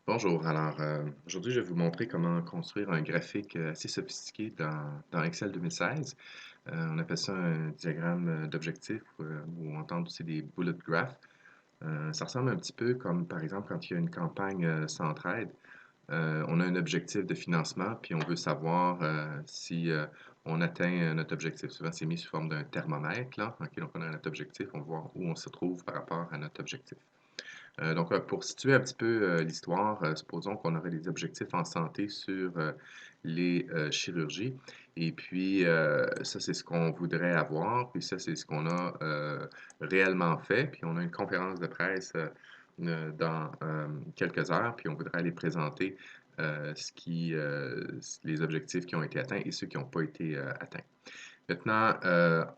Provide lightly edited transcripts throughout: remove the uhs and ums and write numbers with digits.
Bonjour, alors aujourd'hui je vais vous montrer comment construire un graphique assez sophistiqué dans Excel 2016. On appelle ça un diagramme d'objectif ou on entend aussi des bullet graphs. Ça ressemble un petit peu comme par exemple quand il y a une campagne Centraide. On a un objectif de financement puis on veut savoir si on atteint notre objectif. Souvent c'est mis sous forme d'un thermomètre là. Ok, donc on a notre objectif, on voit où on se trouve par rapport à notre objectif. Pour situer un petit peu l'histoire, supposons qu'on aurait des objectifs en santé sur les chirurgies. Et puis, ça, c'est ce qu'on voudrait avoir. Puis ça, c'est ce qu'on a réellement fait. Puis on a une conférence de presse dans quelques heures. Puis on voudrait aller présenter les objectifs qui ont été atteints et ceux qui n'ont pas été atteints. Maintenant,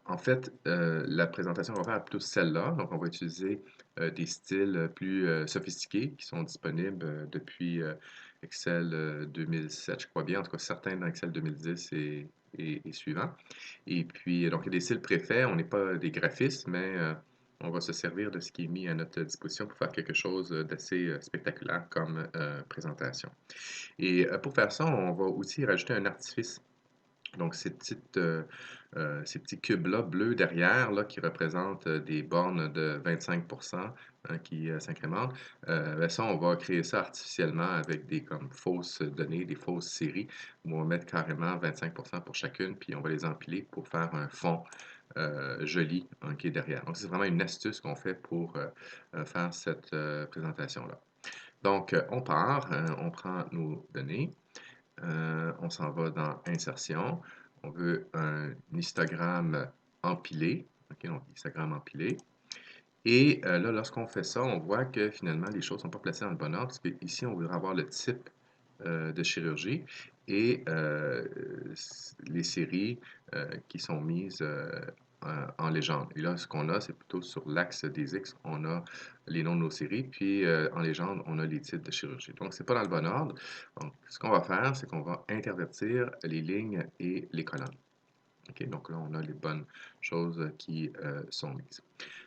en fait, la présentation qu'on va faire est plutôt celle-là. Donc, on va utiliser des styles plus sophistiqués qui sont disponibles depuis Excel 2007, je crois bien, en tout cas certains dans Excel 2010 et suivants. Et puis, donc, il y a des styles préfaits. On n'est pas des graphistes, mais on va se servir de ce qui est mis à notre disposition pour faire quelque chose d'assez spectaculaire comme présentation. Et pour faire ça, on va aussi rajouter un artifice. Donc, ces petits cubes-là bleus derrière, là, qui représentent des bornes de 25% hein, qui s'incrémentent, ben ça, on va créer ça artificiellement avec des comme fausses données, des fausses séries, où on va mettre carrément 25% pour chacune, puis on va les empiler pour faire un fond joli hein, qui est derrière. Donc, c'est vraiment une astuce qu'on fait pour faire cette présentation-là. Donc, on part, on prend nos données. On s'en va dans Insertion. On veut un histogramme empilé. OK, donc histogramme empilé. Et là, lorsqu'on fait ça, on voit que finalement, les choses ne sont pas placées dans le bon ordre, parce qu'ici, on voudrait avoir le type de chirurgie et les séries qui sont mises en légende. Et là, ce qu'on a, c'est plutôt sur l'axe des X, on a les noms de nos séries, puis en légende, on a les types de chirurgie. Donc, c'est pas dans le bon ordre. Donc, ce qu'on va faire, c'est qu'on va intervertir les lignes et les colonnes. OK, donc là, on a les bonnes choses qui sont mises.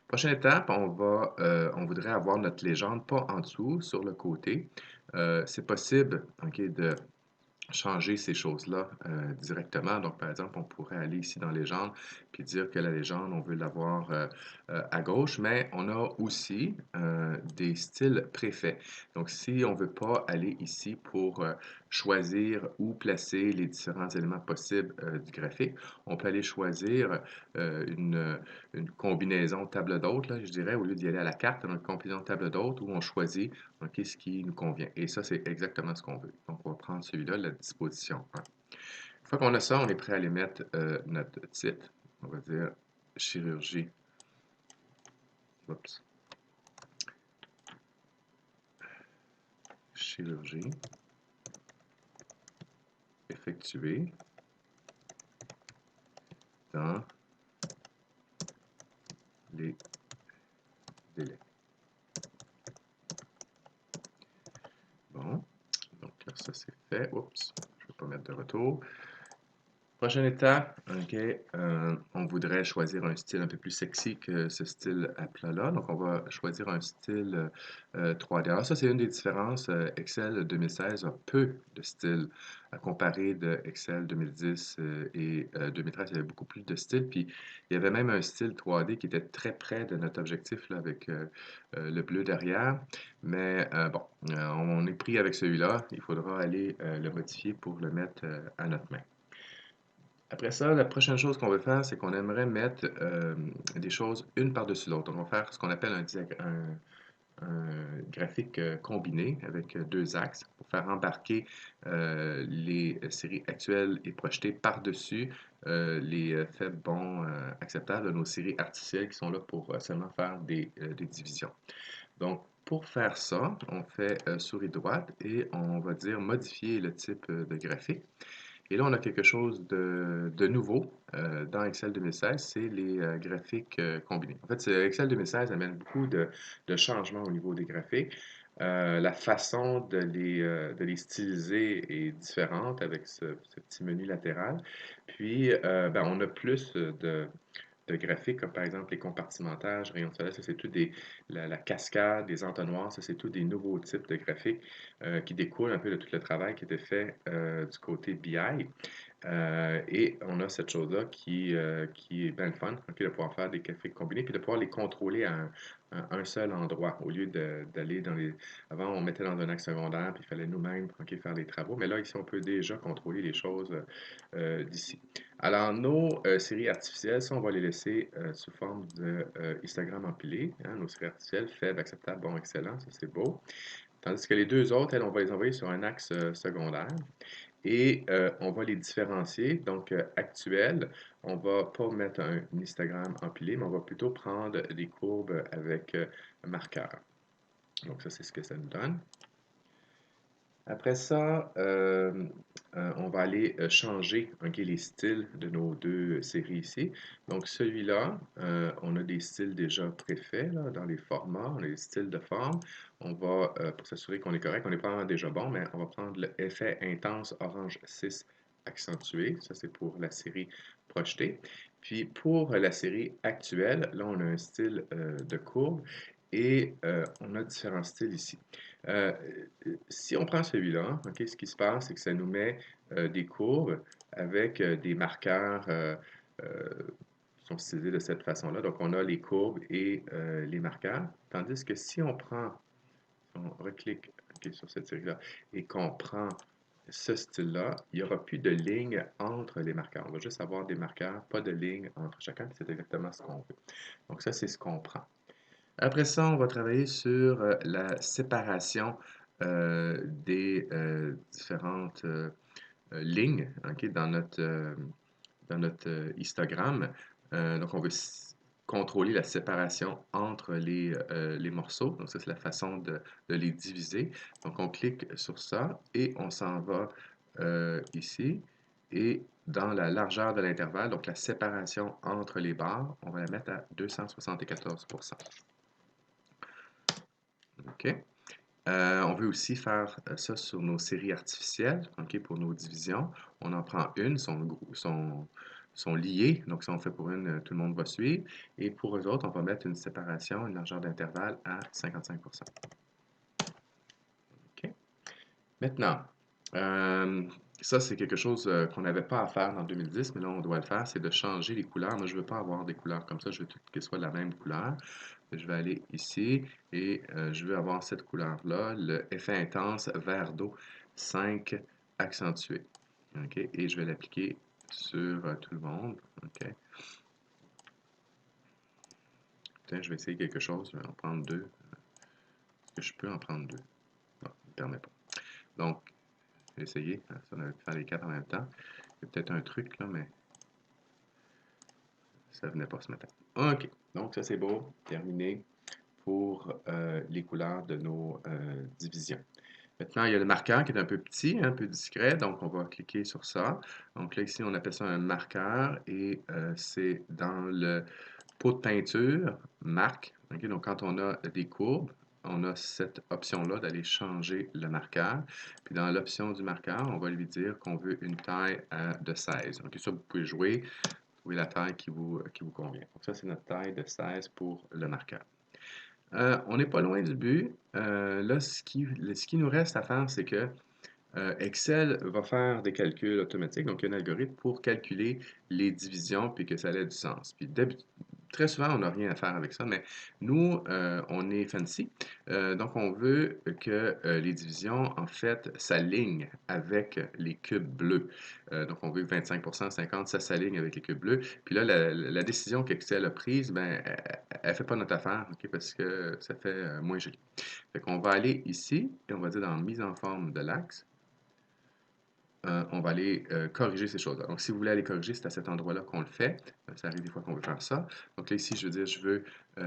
Prochaine étape, on voudrait avoir notre légende pas en dessous, sur le côté. C'est possible, OK, de changer ces choses-là directement. Donc, par exemple, on pourrait aller ici dans Légende puis dire que la légende, on veut l'avoir à gauche, mais on a aussi des styles préfets. Donc, si on ne veut pas aller ici pour choisir où placer les différents éléments possibles du graphique, on peut aller choisir une combinaison table d'hôte, là, je dirais, au lieu d'y aller à la carte, on a une combinaison table d'hôte où on choisit OK, ce qui nous convient. Et ça, c'est exactement ce qu'on veut. Donc, on va prendre celui-là, la disposition 1. Une fois qu'on a ça, on est prêt à aller mettre notre titre. On va dire chirurgie. Oups. Chirurgie effectuée dans les délais. Bon, donc là, ça c'est fait. Oups, je ne vais pas mettre de retour. Prochaine étape, OK, on voudrait choisir un style un peu plus sexy que ce style à plat-là. Donc, on va choisir un style 3D. Alors, ça, c'est une des différences. Excel 2016 a peu de styles à comparer de Excel 2010 et 2013. Il y avait beaucoup plus de styles. Puis, il y avait même un style 3D qui était très près de notre objectif là, avec le bleu derrière. Mais bon, on est pris avec celui-là. Il faudra aller le modifier pour le mettre à notre main. Après ça, la prochaine chose qu'on veut faire, c'est qu'on aimerait mettre des choses une par-dessus l'autre. On va faire ce qu'on appelle un graphique combiné avec deux axes pour faire embarquer les séries actuelles et projetées par-dessus les faibles bons acceptables de nos séries artificielles qui sont là pour seulement faire des divisions. Donc, pour faire ça, on fait souris droite et on va dire modifier le type de graphique. Et là, on a quelque chose de nouveau dans Excel 2016, c'est les graphiques combinés. En fait, Excel 2016 amène beaucoup de changements au niveau des graphiques. La façon de les styliser est différente avec ce petit menu latéral. Puis, ben, on a plus de graphiques, comme par exemple les compartimentages, rayons de soleil, ça c'est tout la cascade, des entonnoirs, ça c'est tout des nouveaux types de graphiques qui découlent un peu de tout le travail qui était fait du côté BI. Et on a cette chose-là qui est bien le fun, ok, de pouvoir faire des graphiques combinés, puis de pouvoir les contrôler à un seul endroit, au lieu d'aller dans les... Avant, on mettait dans un axe secondaire, puis il fallait nous-mêmes ok, faire les travaux, mais là, ici, on peut déjà contrôler les choses d'ici. Alors, nos séries artificielles, ça, on va les laisser sous forme de histogramme empilé, hein, nos séries artificielles, faibles, acceptables, bon, excellent, ça c'est beau. Tandis que les deux autres, elles, on va les envoyer sur un axe secondaire. Et on va les différencier. Donc, actuel, on va pas mettre un histogramme empilé, mais on va plutôt prendre des courbes avec un marqueur. Donc, ça, c'est ce que ça nous donne. Après ça, on va aller changer ok, les styles de nos deux séries ici. Donc, celui-là, on a des styles déjà préfaits là, dans les formats, on a des styles de forme. On va, pour s'assurer qu'on est correct, on n'est pas déjà bon, mais on va prendre l'effet intense orange 6 accentué. Ça, c'est pour la série projetée. Puis, pour la série actuelle, là, on a un style de courbe et on a différents styles ici. Euh, Si on prend celui-là, ok, ce qui se passe, c'est que ça nous met des courbes avec des marqueurs qui sont stylisés de cette façon-là. Donc, on a les courbes et les marqueurs. Tandis que si on prend, on reclique ok, sur cette série-là et qu'on prend ce style-là, il n'y aura plus de lignes entre les marqueurs. On va juste avoir des marqueurs, pas de lignes entre chacun. C'est exactement ce qu'on veut. Donc, ça, c'est ce qu'on prend. Après ça, on va travailler sur la séparation des différentes lignes ok, dans notre histogramme. Donc, on veut contrôler la séparation entre les morceaux. Donc, ça, c'est la façon de les diviser. Donc, on clique sur ça et on s'en va ici. Et dans la largeur de l'intervalle, donc la séparation entre les barres, on va la mettre à 274%. OK. On veut aussi faire ça sur nos séries artificielles, OK, pour nos divisions. On en prend une, sont liées, donc si on fait pour une, tout le monde va suivre. Et pour eux autres, on va mettre une séparation, une largeur d'intervalle à 55%. OK. Maintenant, euh, ça c'est quelque chose qu'on n'avait pas à faire en 2010, mais là on doit le faire, c'est de changer les couleurs. Moi je ne veux pas avoir des couleurs comme ça, je veux qu'elles soient de la même couleur. Je vais aller ici et je veux avoir cette couleur-là, le effet intense vert d'eau 5 accentué. OK? Et je vais l'appliquer sur tout le monde. OK? Tiens, je vais essayer quelque chose. Je vais en prendre deux. Est-ce que je peux en prendre deux? Non, il ne permet pas. Donc, je vais essayer. Ça, on va faire les quatre en même temps. Il y a peut-être un truc là, mais ça ne venait pas ce matin. OK. Donc, ça c'est beau. Terminé pour les couleurs de nos divisions. Maintenant, il y a le marqueur qui est un peu petit, un peu discret, donc on va cliquer sur ça. Donc là, ici, on appelle ça un marqueur et c'est dans le pot de peinture, marque. Okay? Donc quand on a des courbes, on a cette option-là d'aller changer le marqueur. Puis dans l'option du marqueur, on va lui dire qu'on veut une taille de 16. Donc ça, vous pouvez jouer, trouver la taille qui vous convient. Donc ça, c'est notre taille de 16 pour le marqueur. On n'est pas loin du but. Là, ce qui nous reste à faire, c'est que Excel va faire des calculs automatiques, donc il y a un algorithme pour calculer les divisions puis que ça ait du sens. Puis très souvent, on n'a rien à faire avec ça, mais nous, on est fancy. Donc, on veut que les divisions, en fait, s'alignent avec les cubes bleus. Donc, on veut que 25%, 50%, ça s'aligne avec les cubes bleus. Puis là, la décision qu'Excel a prise, ben, elle ne fait pas notre affaire, okay, parce que ça fait moins joli. Fait qu'on va aller ici et on va dire dans mise en forme de l'axe. On va aller corriger ces choses-là. Donc, si vous voulez aller corriger, c'est à cet endroit-là qu'on le fait. Ça arrive des fois qu'on veut faire ça. Donc là, ici, je veux dire, je veux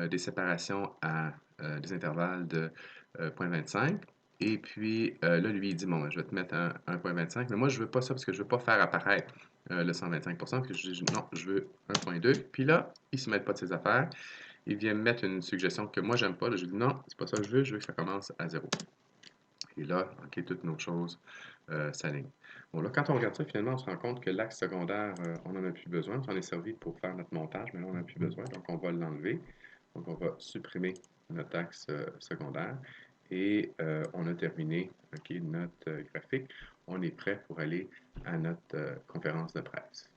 des séparations à des intervalles de 0,25. Et puis, là, lui, il dit, bon, ben, je vais te mettre un 1,25. Mais moi, je ne veux pas ça parce que je ne veux pas faire apparaître le 125%. Parce que je dis, non, je veux 1,2. Puis là, il ne se met pas de ses affaires. Il vient me mettre une suggestion que moi, j'aime pas. Là, je dis, non, c'est pas ça que je veux que ça commence à 0. Et là, OK, toutes nos choses s'alignent. Bon, là, quand on regarde ça, finalement, on se rend compte que l'axe secondaire, on n'en a plus besoin. On s'en est servi pour faire notre montage, mais là, on n'en a plus besoin. Donc, on va l'enlever. Donc, on va supprimer notre axe secondaire. Et on a terminé, OK, notre graphique. On est prêt pour aller à notre conférence de presse.